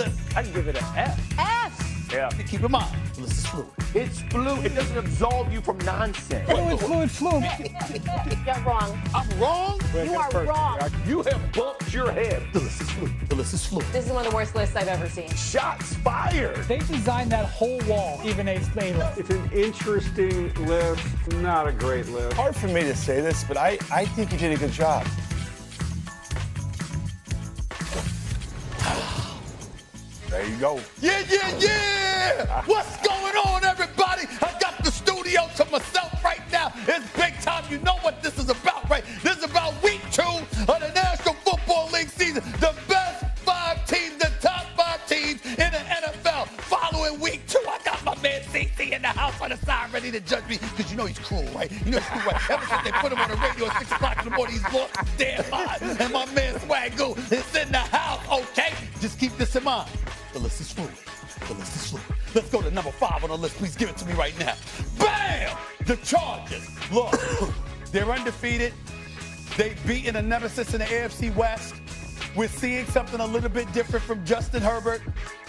list. I can give it an F. F. Yeah. Keep in mind, the list is fluid. It's fluid. It doesn't absolve you from nonsense. Fluid. You're wrong. I'm wrong? You are wrong. You have bumped your head. The list is fluid. The list is fluid. This is one of the worst lists I've ever seen. Shots fired. They designed that whole wall, even a list. It's an interesting list, not a great list. Hard for me to say this, but I think you did a good job. There you go. Yeah! What's going on, everybody? I got the studio to myself right now. It's big time. You know what this is about, right? This is about week 2 of the National Football League season. The best 5 teams, the top 5 teams in the NFL. Following week 2, I got my man CC in the house on the side ready to judge me because you know he's cruel, right? You know he's cruel, right? Ever since they put him on the radio at 6 o'clock in the morning, he's lost his damn mind. And my man Swagoo is in the house, okay? Just keep this in mind. The list is fluid. The list is fluid. Let's go to number 5 on the list. Please give it to me right now. Bam! The Chargers. Look, they're undefeated. They've beaten a nemesis in the AFC West. We're seeing something a little bit different from Justin Herbert.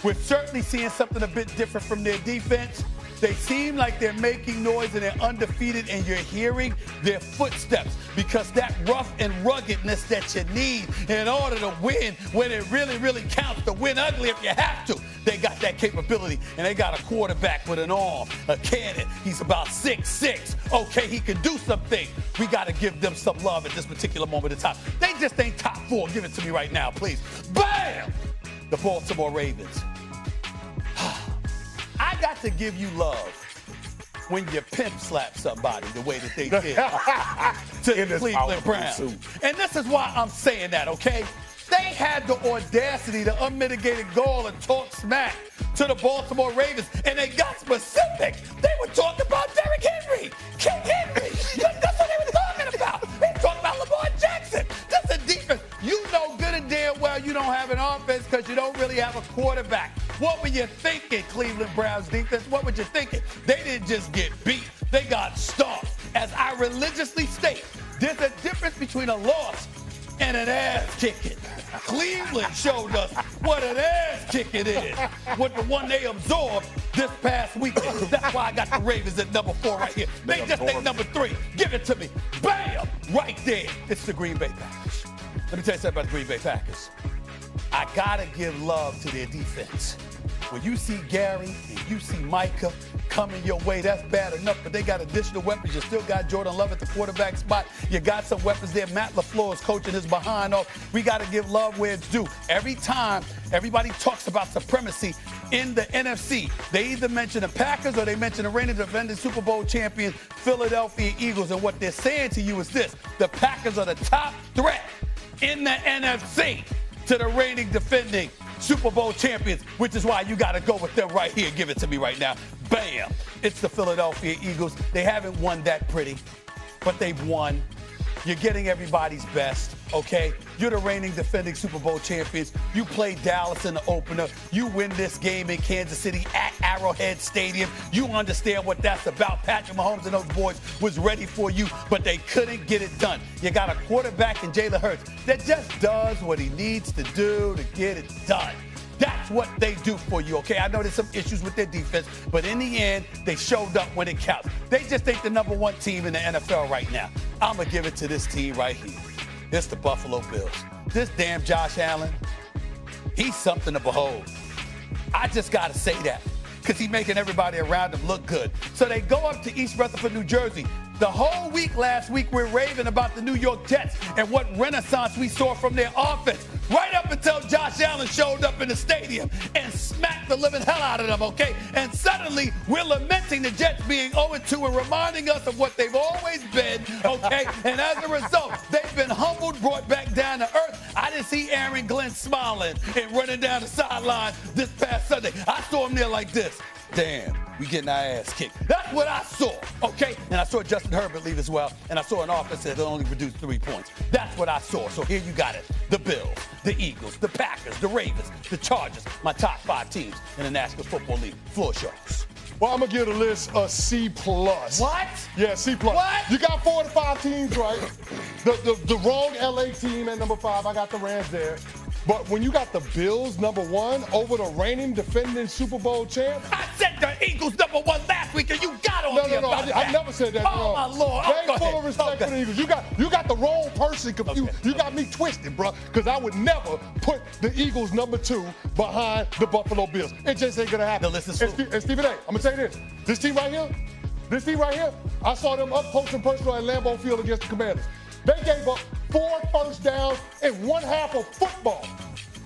We're certainly seeing something a bit different from their defense. They seem like they're making noise and they're undefeated, and you're hearing their footsteps because that rough and ruggedness that you need in order to win when it really, really counts, to win ugly if you have to. They got that capability, and they got a quarterback with an arm, a cannon. He's about 6'6". Okay, he can do some things. We got to give them some love at this particular moment in time. They just ain't top 4. Give it to me right now, please. Bam! The Baltimore Ravens. I got to give you love when you pimp slap somebody the way that they did to the Cleveland Browns. And this is why I'm saying that, okay? They had the audacity, the unmitigated gall, and talk smack to the Baltimore Ravens, and they got specific. They were talking about Derrick Henry, King Henry. That's what they were talking about. They were talking about Lamar Jackson. That's a defense. You know good and damn well you don't have an offense because you don't really have a quarterback. What were you thinking, Cleveland Browns defense? What were you thinking? They didn't just get beat. They got stomped. As I religiously state, there's a difference between a loss and an ass kicking. Cleveland showed us what an ass kicking is with the one they absorbed this past weekend. That's why I got the Ravens at number 4 right here. They just take number 3. Give it to me. Bam! Right there. It's the Green Bay Packers. Let me tell you something about the Green Bay Packers. I gotta give love to their defense. When you see Gary and you see Micah coming your way, that's bad enough, but they got additional weapons. You still got Jordan Love at the quarterback spot. You got some weapons there. Matt LaFleur is coaching his behind off. We got to give love where it's due. Every time everybody talks about supremacy in the NFC, they either mention the Packers or they mention the reigning defending Super Bowl champion Philadelphia Eagles. And what they're saying to you is this: the Packers are the top threat in the NFC to the reigning defending Super Bowl champions, which is why you got to go with them right here. Give it to me right now. Bam. It's the Philadelphia Eagles. They haven't won that pretty, but they've won. You're getting everybody's best, okay? You're the reigning defending Super Bowl champions. You play Dallas in the opener. You win this game in Kansas City at Arrowhead Stadium. You understand what that's about. Patrick Mahomes and those boys was ready for you, but they couldn't get it done. You got a quarterback in Jalen Hurts that just does what he needs to do to get it done. That's what they do for you, okay? I know there's some issues with their defense, but in the end, they showed up when it counts. They just ain't the number 1 team in the NFL right now. I'm going to give it to this team right here. It's the Buffalo Bills. This damn Josh Allen, he's something to behold. I just got to say that because he's making everybody around him look good. So they go up to East Rutherford, New Jersey. The whole week last week, we're raving about the New York Jets and what renaissance we saw from their offense. Right up until Josh Allen showed up in the stadium and smacked the living hell out of them, okay? And suddenly, we're lamenting the Jets being 0-2 and reminding us of what they've always been, okay? And as a result, they've been humbled, brought back down to earth. I didn't see Aaron Glenn smiling and running down the sideline this past Sunday. I saw him there like this. Damn, we getting our ass kicked. That's what I saw, okay? And I saw Justin Herbert leave as well, and I saw an offense that only produced 3 points. That's what I saw. So here you got it. The Bills, the Eagles, the Packers, the Ravens, the Chargers, my top 5 teams in the National Football League. Floor shows. Well, I'm going to give the list a C+. What? Yeah, C+. What? You got 4 to 5 teams right. The wrong LA team at number 5. I got the Rams there. But when you got the Bills #1 over the reigning defending Super Bowl champ. I said the Eagles #1 last week, and you got on me about that. I never said that. Oh, my Lord. Stay full of respect for the Eagles. You got the wrong person confused. Okay. You got me twisted, bro. Because I would never put the Eagles #2 behind the Buffalo Bills. It just ain't gonna happen. No, listen, and Stephen A, I'm gonna say this. This team right here, I saw them up close and personal at Lambeau Field against the Commanders. They gave up 4 first downs in one half of football.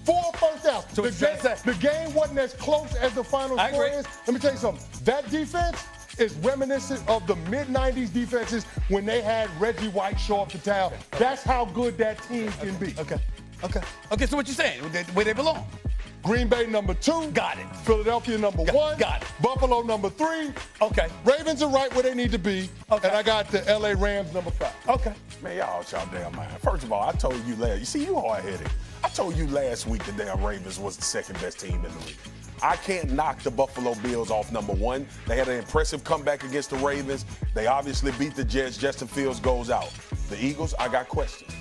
4 first downs. So the game wasn't as close as the final I score agree. is. Let me tell you something. That defense is reminiscent of the mid-'90s defenses when they had Reggie White show up to town. That's how good that team can be. Okay, so what you saying? Where they belong? Green Bay #2. Got it. Philadelphia #1. Got it. Buffalo #3. Okay. Ravens are right where they need to be. Okay. And I got the LA Rams #5. Okay. Man, y'all damn man. First of all, I told you last. You see, you hard-headed. I told you last week the damn Ravens was the second best team in the league. I can't knock the Buffalo Bills off #1. They had an impressive comeback against the Ravens. They obviously beat the Jets. Justin Fields goes out. The Eagles, I got questions.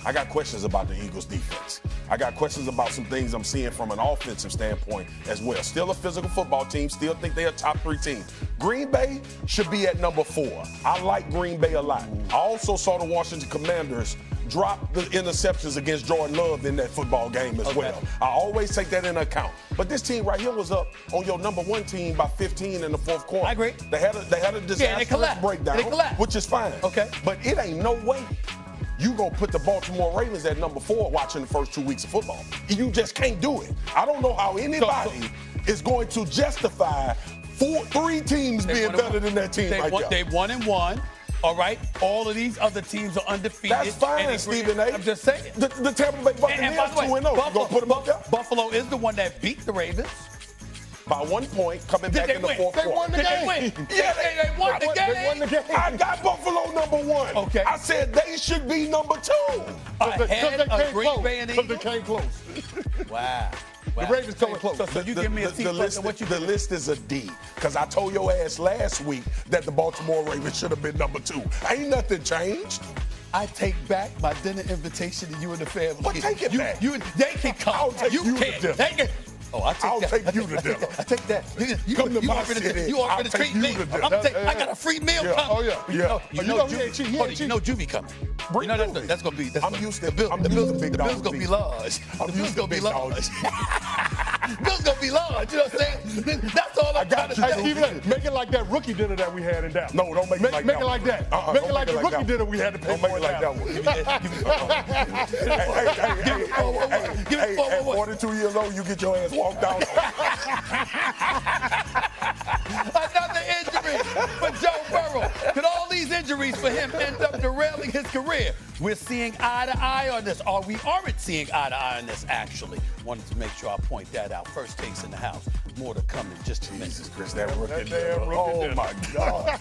I got questions about the Eagles defense. I got questions about some things I'm seeing from an offensive standpoint as well. Still a physical football team. Still think they're a top 3 team. Green Bay should be at #4. I like Green Bay a lot. I also saw the Washington Commanders drop the interceptions against Jordan Love in that football game as well. I always take that into account. But this team right here was up on your #1 team by 15 in the 4th quarter. I agree. They had a disastrous breakdown, They collapsed. which is fine. Okay. But it ain't no way you gonna put the Baltimore Ravens at #4 watching the first 2 weeks of football. You just can't do it. I don't know how anybody is going to justify 3 teams being better than that team right there. They 1-1. All right, all of these other teams are undefeated. That's fine, Stephen A. I'm just saying. The Tampa Bay Buccaneers And by the way, 2-0. You gonna put them up there? Buffalo is the one that beat the Ravens. By 1 point, coming back in the 4th They quarter. won the Did game. they win? Yeah, they won the game. They won the game. I got Buffalo #1. Okay. I said they should be #2. Ahead of Green Bay and Because they Eagles. came close. Wow. The Ravens coming close. So you give me a team list, what you the list is a D. Because I told your ass last week that the Baltimore Ravens should have been #2. Ain't nothing changed. I take back my dinner invitation to you and the family. But take it back. They can come. I'll take you to can't. dinner. They can. Oh, I'll take you to dinner. I take that. You Come to my offered city. You I'll offered to take treat you me. to dinner. I got a free meal Yeah. coming. Oh, yeah. You know Juvie coming. Bring That's gonna be. I'm used to the bill. I'm The used to bill's big gonna dogs be eating. large. I'm The bill's used to gonna be big large. dogs. Bill's gonna be large. You know what I'm saying? That's all I'm trying to Hey, say. Stephen A, make it like that rookie dinner that we had in Dallas. No, don't make it like that. Make it like that. Make it like the rookie that. dinner we had to pay Don't make for it like that one. Hey, at 42 years old, you get your ass walked out. Another injury for Joe Burrow. Could all these injuries for him end up derailing his career? We're seeing eye to eye on this, or we aren't seeing eye to eye on this, actually. Wanted to make sure I point that out. First takes in the house. More to come in just a minute. Jesus Christ, that rookie. That damn rookie Oh, dinner. my God.